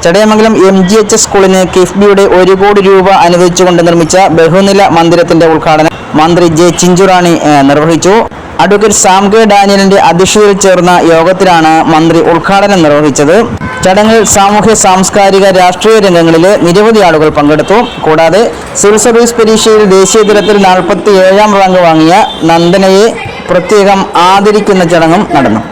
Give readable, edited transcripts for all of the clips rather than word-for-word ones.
Chadayamangalam MGH സ്കൂളിന് കിഫ്ബിയുടെ 1 കോടി രൂപ അനുവദിച്ചുകൊണ്ട് നിർമ്മിച്ച ബഹുനില മന്ദിരത്തിന്റെ ഉദ്ഘാടനം മന്ത്രി ജെ ചിഞ്ചുറാണി നിർവഹിച്ചു. അഡ്വക്കേറ്റ് സാം കെ ഡാനിയലിന്റെ അധ്യക്ഷതയിൽ ചേർന്ന യോഗത്തിലാണ് മന്ത്രി ഉദ്ഘാടനം നിർവഹിച്ചത്. ചടങ്ങിൽ സാമൂഹ്യ സാംസ്കാരിക രാഷ്ട്രീയ രംഗങ്ങളിലെ നിരവധി ആളുകൾ പങ്കെടുത്തു. കൂടാതെ സിവിൽ സർവീസ് പരീക്ഷയിൽ ദേശീയതലത്തിൽ 47ാം റാങ്ക് വാങ്ങിയ നന്ദനയെ പ്രത്യേകം ആദരിക്കുന്ന ചടങ്ങും നടന്നു.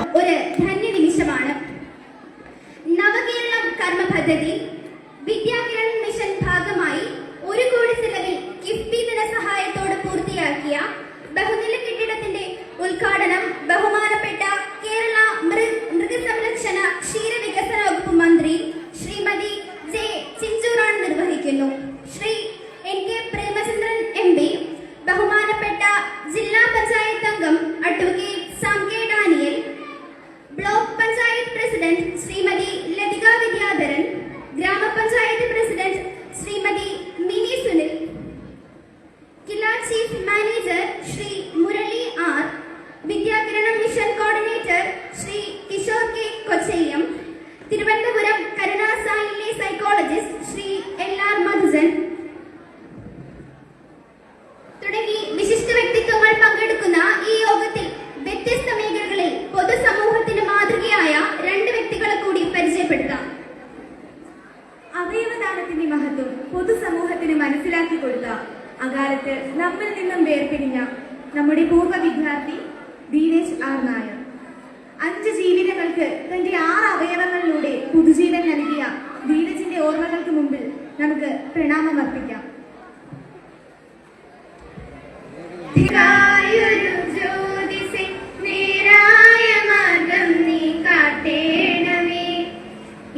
വിദ്യാകിരൺ മിഷൻ ഭാഗമായി 1 കോടി ചെലവിൽ കിഫ്ബി ധനസഹായത്തോട് പൂർത്തിയാക്കിയ ബഹുനില കെട്ടിടത്തിന്റെ ഉദ്ഘാടനം ബഹുമാനപ്പെട്ട കേരള മൃഗസംരക്ഷണ ക്ഷീരവികസന വകുപ്പ് മന്ത്രി ശ്രീമതി ജെ ചിഞ്ചുറാണി നിർവഹിക്കുന്നു. ശ്രീ NK പ്രേമചന്ദ്രൻ MP, ബഹുമാനപ്പെട്ട ജില്ലാ പഞ്ചായത്ത് അംഗം advocate Sam K Daniel, block panchayat president Shrimati Lathika Vidyadharan, Gramapanchayat president Shrimati Mini Sunil, KILA chief manager Shri Murali R, Vidyakiranam mission coordinator Shri Kishore K Kochayyam, Thiruvananthapuram കരുണാസായിലെ സൈക്കോളജിസ്റ്റ് ശ്രീ LR മധുജൻ തുടങ്ങി വിശിഷ്ട വ്യക്തിത്വങ്ങൾ പങ്കെടുക്കുന്ന ഈ യോഗത്തിൽ വ്യത്യസ്ത മേഖലകളിൽ പൊതുസമൂഹത്തിന് മാതൃകയായ 2 വ്യക്തികളെ കൂടി പരിചയപ്പെടുത്താം. അവയവദാനത്തിന്റെ മഹത്വം പൊതുസമൂഹത്തിന് മനസ്സിലാക്കി കൊടുത്ത അകാലത്ത് നമ്മിൽ നിന്നും വേർപിരിഞ്ഞ നമ്മുടെ പൂർവ്വ വിദ്യാർത്ഥി ധീരജ് R നായർ 5 ജീവിതങ്ങൾക്ക് തന്റെ 6 അവയവങ്ങളിലൂടെ പുതുജീവൻ നൽകിയ ധീരജിന്റെ ഓർമ്മകൾക്ക് മുമ്പിൽ നമുക്ക് പ്രണാമം അർപ്പിക്കാം.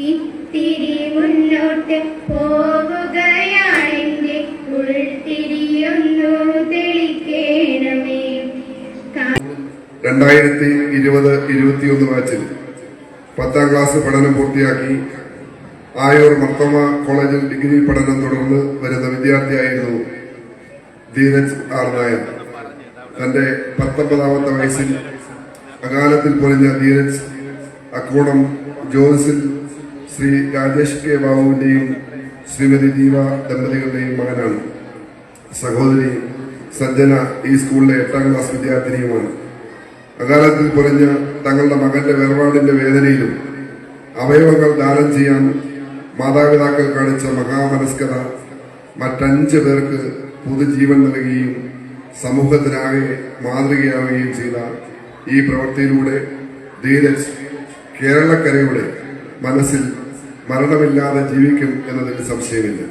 ഇത്തിരി മുന്നോട്ട് പോവുകയാണെന്റെ ഉൾത്തിരിയൊന്നു തെളിക്കേണമേ. 2020-21 ബാച്ചിൽ 10ാം ക്ലാസ് പഠനം പൂർത്തിയാക്കി ആയൂർ മർത്തോമ കോളേജിൽ ഡിഗ്രി പഠനം തുടർന്ന് വരുന്ന വിദ്യാർത്ഥിയായിരുന്നു ധീരജ് R നായർ. തന്റെ 19ാമത്തെ വയസ്സിൽ അകാലത്തിൽ പൊലിഞ്ഞ ധീരജ് അക്കോണം ജോസിൽ ശ്രീ രാജേഷ് കെ ബാബുവിന്റെയും ശ്രീമതി ദീപ ദമ്പതികളുടെയും മകനാണ്. സഹോദരി സഞ്ജന ഈ സ്കൂളിലെ 8ാം ക്ലാസ് വിദ്യാർത്ഥിനിയുമാണ്. അകാലത്തിൽ പൊലിഞ്ഞ തങ്ങളുടെ മകന്റെ വേർപാടിന്റെ വേദനയിലും അവയവങ്ങൾ ദാനം ചെയ്യാൻ മാതാപിതാക്കൾ കാണിച്ച മഹാമനസ്കത മറ്റ്5 പേർക്ക് പുതുജീവൻ നൽകുകയും സമൂഹത്തിനാകെ മാതൃകയാവുകയും ചെയ്ത ഈ പ്രവൃത്തിയിലൂടെ ധീരജ് കേരളക്കരയുടെ മനസ്സിൽ മരണമില്ലാതെ ജീവിക്കും എന്നതിൽ സംശയമില്ല.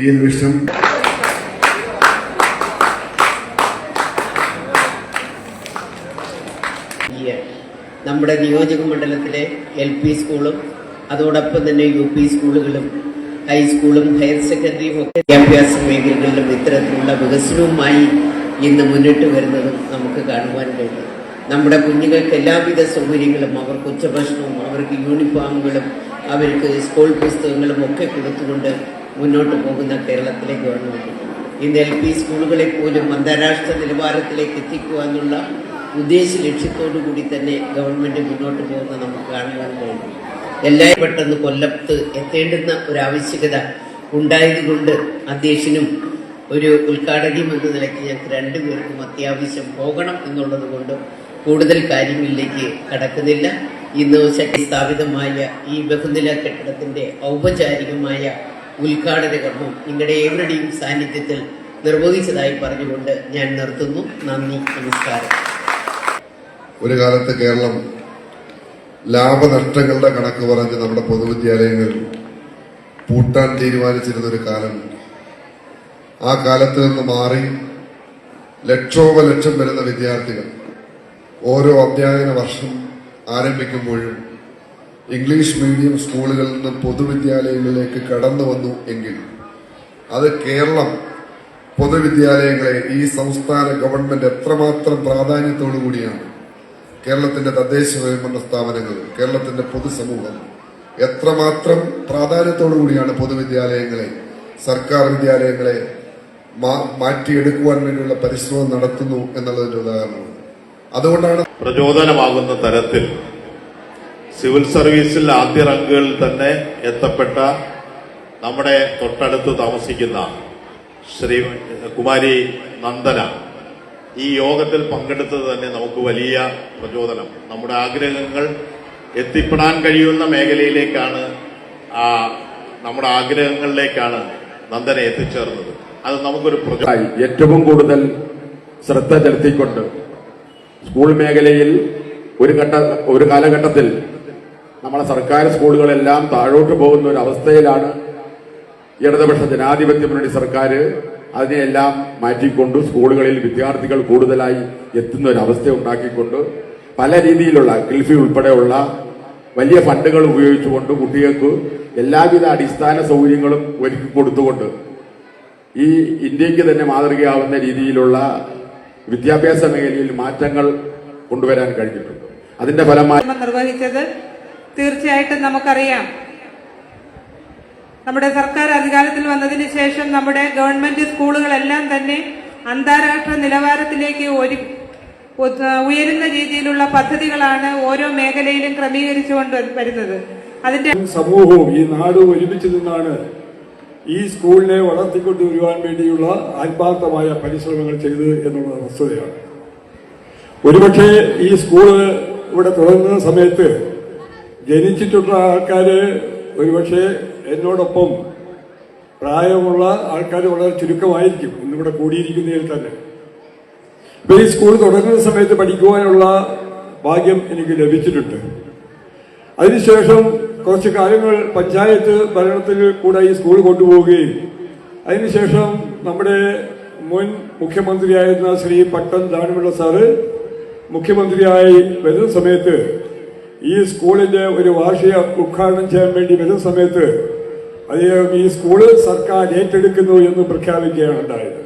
ഈ നിമിഷം നമ്മുടെ നിയോജക മണ്ഡലത്തിലെ LP സ്കൂളും അതോടൊപ്പം തന്നെ UP സ്കൂളുകളും ഹൈസ്കൂളും ഹയർ സെക്കൻഡറിയും ഒക്കെ വിദ്യാഭ്യാസ മേഖലകളിലും ഇത്തരത്തിലുള്ള വികസനവുമായി ഇന്ന് മുന്നിട്ട് വരുന്നതും നമുക്ക് കാണുവാൻ കഴിയും. നമ്മുടെ കുഞ്ഞുങ്ങൾക്ക് എല്ലാവിധ സൗകര്യങ്ങളും, അവർക്ക് ഉച്ചഭക്ഷണവും, അവർക്ക് യൂണിഫോമുകളും, അവർക്ക് സ്കൂൾ പുസ്തകങ്ങളും ഒക്കെ കൊടുത്തുകൊണ്ട് മുന്നോട്ട് പോകുന്ന കേരളത്തിലെ ഗവൺമെന്റ് ഇന്ന് LP സ്കൂളുകളെ പോലും അന്താരാഷ്ട്ര നിലവാരത്തിലേക്ക് എത്തിക്കുക എന്നുള്ള ഉദ്ദേശ ലക്ഷ്യത്തോടു കൂടി തന്നെ ഗവൺമെന്റ് മുന്നോട്ട് പോകുന്ന നമുക്ക് കാണുവാൻ കഴിയും. എല്ലാവരും പെട്ടെന്ന് കൊല്ലത്ത് എത്തേണ്ടുന്ന ഒരു ആവശ്യകത ഉണ്ടായതുകൊണ്ട് അധ്യക്ഷനും ഒരു ഉദ്ഘാടകയും എന്ന നിലയ്ക്ക് ഞങ്ങൾക്ക് 2 പേർക്കും അത്യാവശ്യം പോകണം എന്നുള്ളത് കൊണ്ട് കൂടുതൽ കാര്യങ്ങളിലേക്ക് കടക്കുന്നില്ല. ഇന്ന് ശക്തി സ്ഥാപിതമായ ഈ ബഹുനില കെട്ടിടത്തിന്റെ ഔപചാരികമായ ഉദ്ഘാടന കർമ്മം നിങ്ങളുടെ ഏവരുടെയും സാന്നിധ്യത്തിൽ നിർവഹിച്ചതായി പറഞ്ഞുകൊണ്ട് ഞാൻ നിർത്തുന്നു. നന്ദി, നമസ്കാരം. ഒരു കാലത്ത് കേരളം ലാഭനഷ്ടങ്ങളുടെ കണക്ക് പറഞ്ഞ് നമ്മുടെ പൊതുവിദ്യാലയങ്ങൾ പൂട്ടാൻ തീരുമാനിച്ചിരുന്നൊരു കാലം. ആ കാലത്ത് നിന്ന് മാറി ലക്ഷോപലക്ഷം വരുന്ന വിദ്യാർത്ഥികൾ ഓരോ അധ്യയന വർഷം ആരംഭിക്കുമ്പോഴും ഇംഗ്ലീഷ് മീഡിയം സ്കൂളുകളിൽ നിന്ന് പൊതുവിദ്യാലയങ്ങളിലേക്ക് കടന്നു വന്നു എങ്കിൽ അത് കേരളം പൊതുവിദ്യാലയങ്ങളെ ഈ സംസ്ഥാന ഗവൺമെന്റ് എത്രമാത്രം പ്രാധാന്യത്തോടു കൂടിയാണ്, കേരളത്തിന്റെ തദ്ദേശ സ്വയംഭരണ സ്ഥാപനങ്ങൾ, കേരളത്തിന്റെ പൊതുസമൂഹം എത്രമാത്രം പ്രാധാന്യത്തോടു കൂടിയാണ് പൊതുവിദ്യാലയങ്ങളെ, സർക്കാർ വിദ്യാലയങ്ങളെ മാറ്റിയെടുക്കുവാൻ വേണ്ടിയുള്ള പരിശ്രമം നടത്തുന്നു എന്നുള്ളതിന്റെ ഉദാഹരണമാണ്. അതുകൊണ്ടാണ് പ്രചോദനമാകുന്ന തരത്തിൽ സിവിൽ സർവീസിൽ ആദ്യ റാങ്കുകളിൽ തന്നെ എത്തപ്പെട്ട നമ്മുടെ തൊട്ടടുത്ത് താമസിക്കുന്ന ശ്രീ കുമാരി നന്ദന ഈ യോഗത്തിൽ പങ്കെടുത്തത് തന്നെ നമുക്ക് വലിയ പ്രചോദനം. നമ്മുടെ ആഗ്രഹങ്ങൾ എത്തിപ്പെടാൻ കഴിയുന്ന മേഖലയിലേക്കാണ്, നമ്മുടെ ആഗ്രഹങ്ങളിലേക്കാണ് നന്ദന എത്തിച്ചേർന്നത്. അത് നമുക്കൊരു ഏറ്റവും കൂടുതൽ ശ്രദ്ധ ചെലുത്തിക്കൊണ്ട് സ്കൂൾ മേഖലയിൽ ഒരു കാലഘട്ടത്തിൽ നമ്മളെ സർക്കാർ സ്കൂളുകളെല്ലാം താഴോട്ട് പോകുന്ന ഒരു അവസ്ഥയിലാണ് ഇടതുപക്ഷ ജനാധിപത്യ മുന്നണി സർക്കാർ അതിനെയെല്ലാം മാറ്റിക്കൊണ്ട് സ്കൂളുകളിൽ വിദ്യാർത്ഥികൾ കൂടുതലായി എത്തുന്ന ഒരു അവസ്ഥ ഉണ്ടാക്കിക്കൊണ്ട് പല രീതിയിലുള്ള കിൽഫി ഉൾപ്പെടെയുള്ള വലിയ ഫണ്ടുകൾ ഉപയോഗിച്ചുകൊണ്ട് കുട്ടികൾക്ക് എല്ലാവിധ അടിസ്ഥാന സൗകര്യങ്ങളും ഒരുക്കി കൊടുത്തുകൊണ്ട് ഈ ഇന്ത്യക്ക് തന്നെ മാതൃകയാവുന്ന രീതിയിലുള്ള വിദ്യാഭ്യാസ മേഖലയിൽ മാറ്റങ്ങൾ കൊണ്ടുവരാൻ കഴിഞ്ഞിട്ടുണ്ട്. അതിന്റെ ഫലമായി നിർവഹിച്ചത് തീർച്ചയായിട്ടും നമുക്കറിയാം. നമ്മുടെ സർക്കാർ അധികാരത്തിൽ വന്നതിന് ശേഷം നമ്മുടെ ഗവൺമെന്റ് സ്കൂളുകളെല്ലാം തന്നെ അന്താരാഷ്ട്ര നിലവാരത്തിലേക്ക് ഉയരുന്ന രീതിയിലുള്ള പദ്ധതികളാണ് ഓരോ മേഖലയിലും ക്രമീകരിച്ചുകൊണ്ട് വരുന്നത്. അതിന്റെ സമൂഹവും ഈ നാടും ഒരുമിച്ച് നിന്നാണ് ഈ സ്കൂളിനെ വളർത്തിക്കൊണ്ടുവരുവാൻ വേണ്ടിയുള്ള ആത്മാർത്ഥമായ പരിശ്രമങ്ങൾ ചെയ്തത് എന്നുള്ള വസ്തുതയാണ്. ഒരുപക്ഷെ ഈ സ്കൂള് ഇവിടെ തുടങ്ങുന്ന സമയത്ത് ജനിച്ചിട്ടുള്ള ആൾക്കാര് ഒരുപക്ഷെ എന്നോടൊപ്പം പ്രായമുള്ള ആൾക്കാർ വളരെ ചുരുക്കമായിരിക്കും ഇന്നിവിടെ കൂടിയിരിക്കുന്നതിൽ തന്നെ. ഇപ്പൊ ഈ സ്കൂൾ തുടങ്ങുന്ന സമയത്ത് പഠിക്കുവാനുള്ള ഭാഗ്യം എനിക്ക് ലഭിച്ചിട്ടുണ്ട്. അതിനുശേഷം കുറച്ച് കാര്യങ്ങൾ പഞ്ചായത്ത് ഭരണത്തിൽ കൂടെ ഈ സ്കൂൾ കൊണ്ടുപോവുകയും അതിനുശേഷം നമ്മുടെ മുൻ മുഖ്യമന്ത്രിയായിരുന്ന ശ്രീ പട്ടം ദാനമുള്ള സാറ് മുഖ്യമന്ത്രിയായി വരുന്ന സമയത്ത് ഈ സ്കൂളിന്റെ ഒരു വാർഷിക ഉദ്ഘാടനം ചെയ്യാൻ വേണ്ടി വരുന്ന സമയത്ത് അദ്ദേഹം ഈ സ്കൂള് സർക്കാർ ഏറ്റെടുക്കുന്നു എന്ന് പ്രഖ്യാപിക്കുകയാണ് ഉണ്ടായത്.